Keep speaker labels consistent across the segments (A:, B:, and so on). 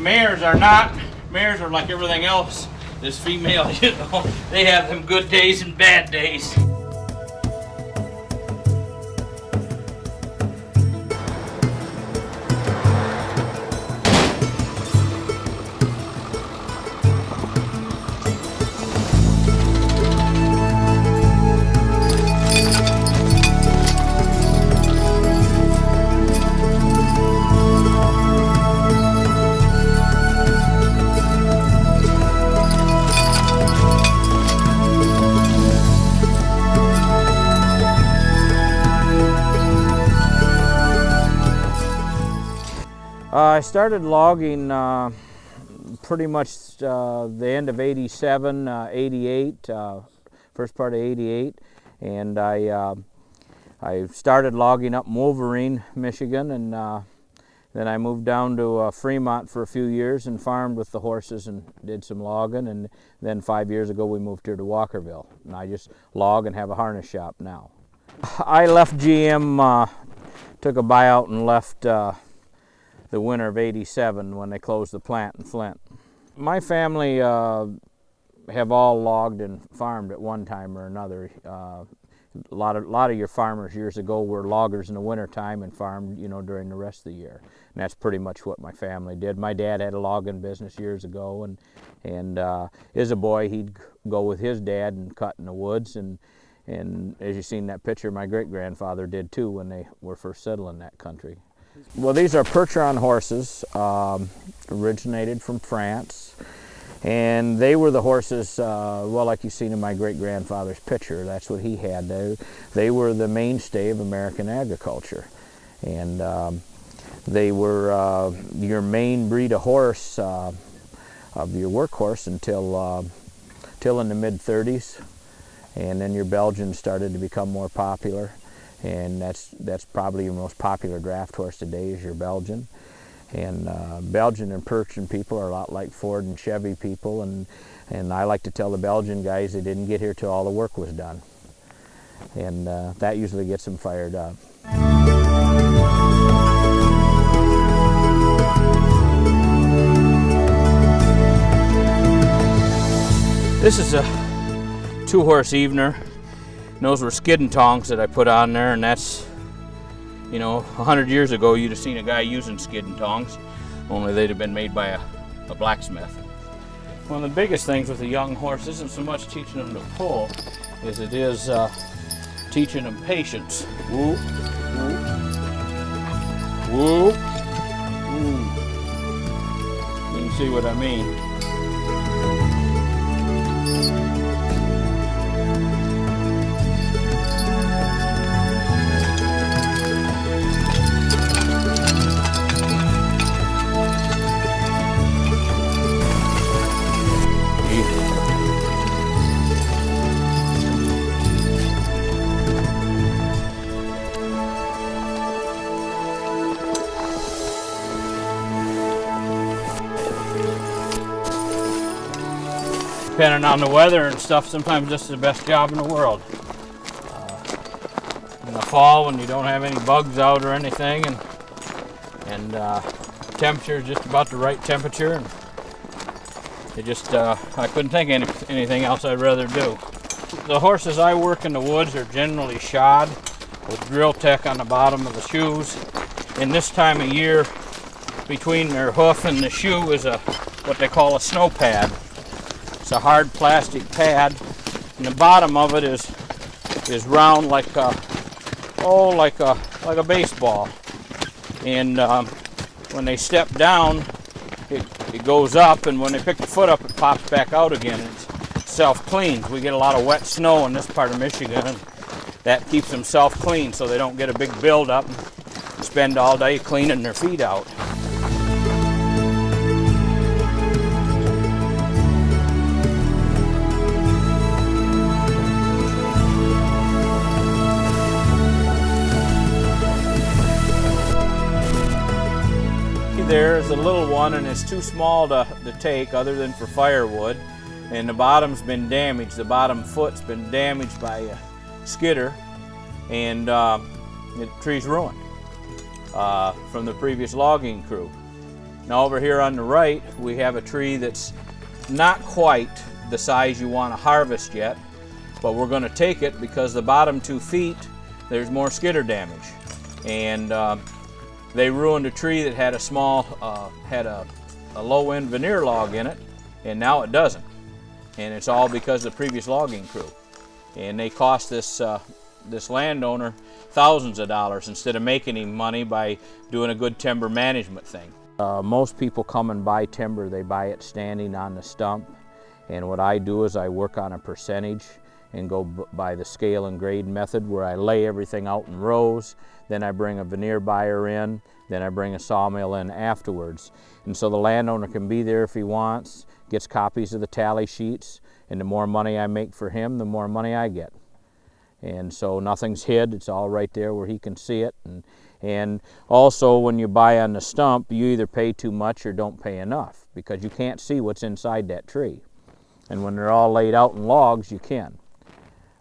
A: mares are not. Mares are like everything else. This female, you know, they have them good days and bad days. I started logging pretty much the end of 87, 88, first part of 88, and I started logging up in Wolverine, Michigan, and then I moved down to Fremont for a few years and farmed with the horses and did some logging, and then 5 years ago we moved here to Walkerville, and I just log and have a harness shop now. I left GM, took a buyout and left the winter of 87 when they closed the plant in Flint. My family have all logged and farmed at one time or another. A lot of your farmers years ago were loggers in the winter time and farmed, you know, during the rest of the year. And that's pretty much what my family did. My dad had a logging business years ago, and as a boy he'd go with his dad and cut in the woods, and as you seen in that picture, my great-grandfather did too when they were first settling that country. Well, these are Percheron horses, originated from France, and they were the horses, well, like you've seen in my great-grandfather's picture. That's what he had. They were the mainstay of American agriculture, and they were your main breed of horse, of your workhorse till in the mid-30s, and then your Belgians started to become more popular. And that's probably your most popular draft horse today is your Belgian. And Belgian and Percheron people are a lot like Ford and Chevy people, and I like to tell the Belgian guys they didn't get here till all the work was done. And that usually gets them fired up. This is a two-horse evener. And those were skidding tongs that I put on there, and that's, you know, 100 years ago you'd have seen a guy using skidding tongs, only they'd have been made by a blacksmith. One of the biggest things with a young horse isn't so much teaching them to pull as it is teaching them patience. Whoop, whoop, whoop. You can see what I mean. Depending on the weather and stuff, sometimes this is the best job in the world. In the fall when you don't have any bugs out or anything, and temperature is just about the right temperature, and it just I couldn't think of anything else I'd rather do. The horses I work in the woods are generally shod with drill tech on the bottom of the shoes, and this time of year between their hoof and the shoe is what they call a snow pad. It's a hard plastic pad, and the bottom of it is round like a baseball. And when they step down, it goes up, and when they pick the foot up, it pops back out again. It self-cleans. We get a lot of wet snow in this part of Michigan, and that keeps them self-clean so they don't get a big build-up and spend all day cleaning their feet out. There is a little one, and it's too small to take other than for firewood, and the bottom's been damaged. The bottom foot's been damaged by a skidder, and the tree's ruined from the previous logging crew. Now over here on the right, we have a tree that's not quite the size you want to harvest yet, but we're going to take it because the bottom 2 feet, there's more skidder damage. And they ruined a tree that had a small, had a low-end veneer log in it, and now it doesn't. And it's all because of the previous logging crew. And they cost this landowner thousands of dollars instead of making him money by doing a good timber management thing. Most people come and buy timber, they buy it standing on the stump. And what I do is I work on a percentage and go by the scale and grade method, where I lay everything out in rows, then I bring a veneer buyer in, then I bring a sawmill in afterwards. And so the landowner can be there if he wants, gets copies of the tally sheets, and the more money I make for him, the more money I get. And so nothing's hid, it's all right there where he can see it. And also when you buy on the stump, you either pay too much or don't pay enough, because you can't see what's inside that tree. And when they're all laid out in logs, you can.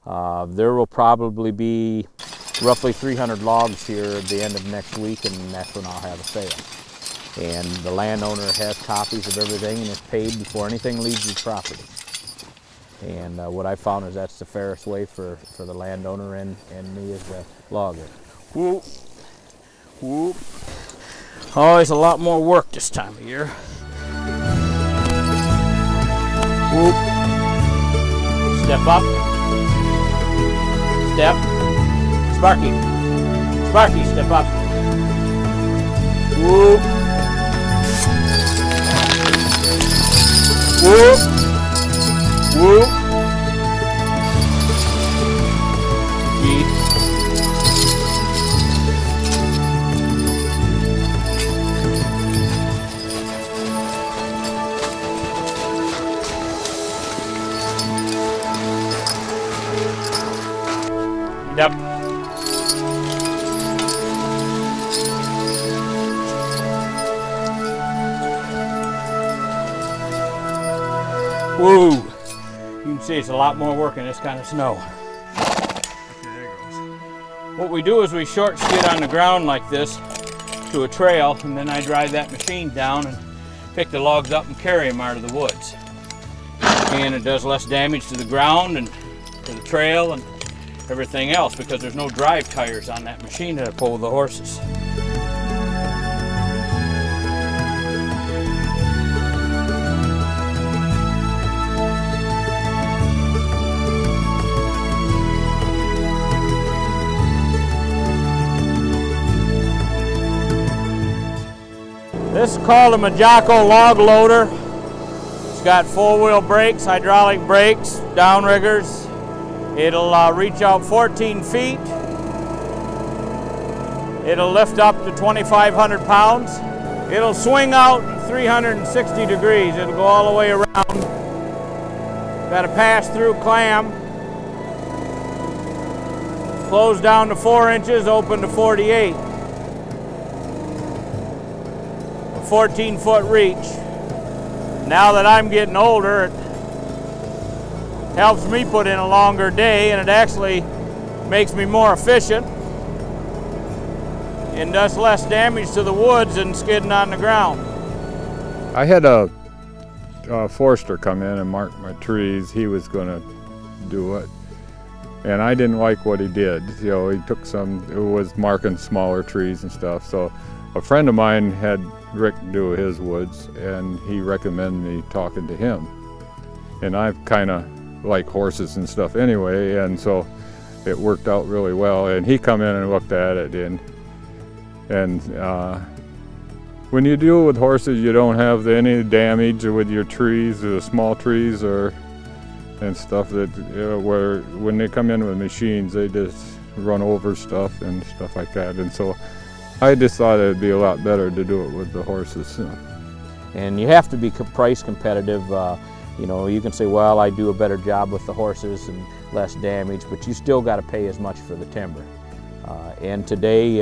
A: There will probably be roughly 300 logs here at the end of next week, and that's when I'll have a sale. And the landowner has copies of everything and is paid before anything leaves his property. And what I found is that's the fairest way for the landowner and me as the logger. Whoop, whoop. Always a lot more work this time of year. Whoop. Step up. Step. Sparky. Sparky, step up. Whoop. Whoop. Whoop. Gee. Yep. Woo! You can see it's a lot more work in this kind of snow.
B: There it goes.
A: What we do is we short skid on the ground like this to a trail, and then I drive that machine down and pick the logs up and carry them out of the woods. And it does less damage to the ground and to the trail and everything else, because there's no drive tires on that machine that I pull with the horses. This is called a Majako log loader. It's got 4-wheel brakes, hydraulic brakes, downriggers. It'll reach out 14 feet. It'll lift up to 2,500 pounds. It'll swing out 360 degrees. It'll go all the way around. Got a pass-through clam. Close down to 4 inches, open to 48. 14-foot reach. Now that I'm getting older, it helps me put in a longer day, and it actually makes me more efficient and does less damage to the woods than skidding on the ground.
B: I had a forester come in and mark my trees. He was going to do it, and I didn't like what he did. You know, he took it was marking smaller trees and stuff. So a friend of mine had Rick do his woods, and he recommended me talking to him. And I kind of like horses and stuff anyway, and so it worked out really well. And he come in and looked at it, and when you deal with horses, you don't have any damage with your trees, the small trees, and stuff that where when they come in with machines, they just run over stuff and stuff like that. And so I just thought it'd be a lot better to do it with the horses.
A: And you have to be price competitive. You know, you can say, well, I do a better job with the horses and less damage, but you still got to pay as much for the timber. And today,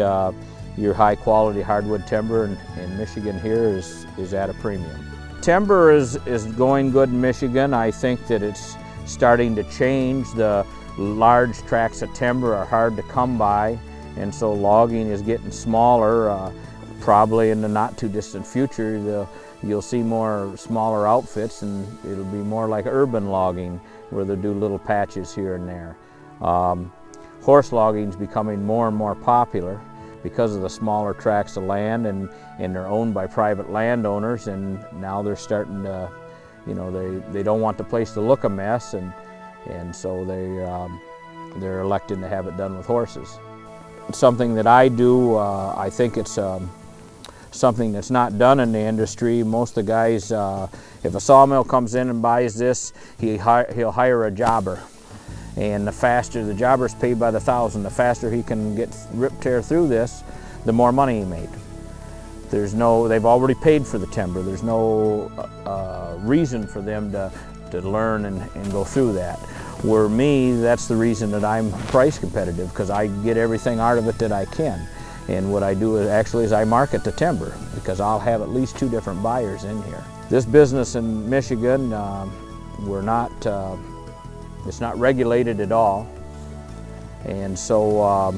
A: your high quality hardwood timber in Michigan here is at a premium. Timber is going good in Michigan. I think that it's starting to change. The large tracts of timber are hard to come by, and so logging is getting smaller. probably in the not too distant future, you'll see more smaller outfits, and it'll be more like urban logging, where they'll do little patches here and there. Horse logging is becoming more and more popular because of the smaller tracts of land, and they're owned by private landowners, and now they're starting to, you know, they don't want the place to look a mess, and so they're electing to have it done with horses. It's something that I do. I think it's something that's not done in the industry. Most of the guys, if a sawmill comes in and buys this, he'll hire a jobber. And the faster, the jobber's paid by the thousand, the faster he can get tear through this, the more money he made. They've already paid for the timber. There's no reason for them to learn and go through that. Where me, that's the reason that I'm price competitive, because I get everything out of it that I can. And what I do is I market the timber, because I'll have at least 2 different buyers in here. This business in Michigan, it's not regulated at all. And so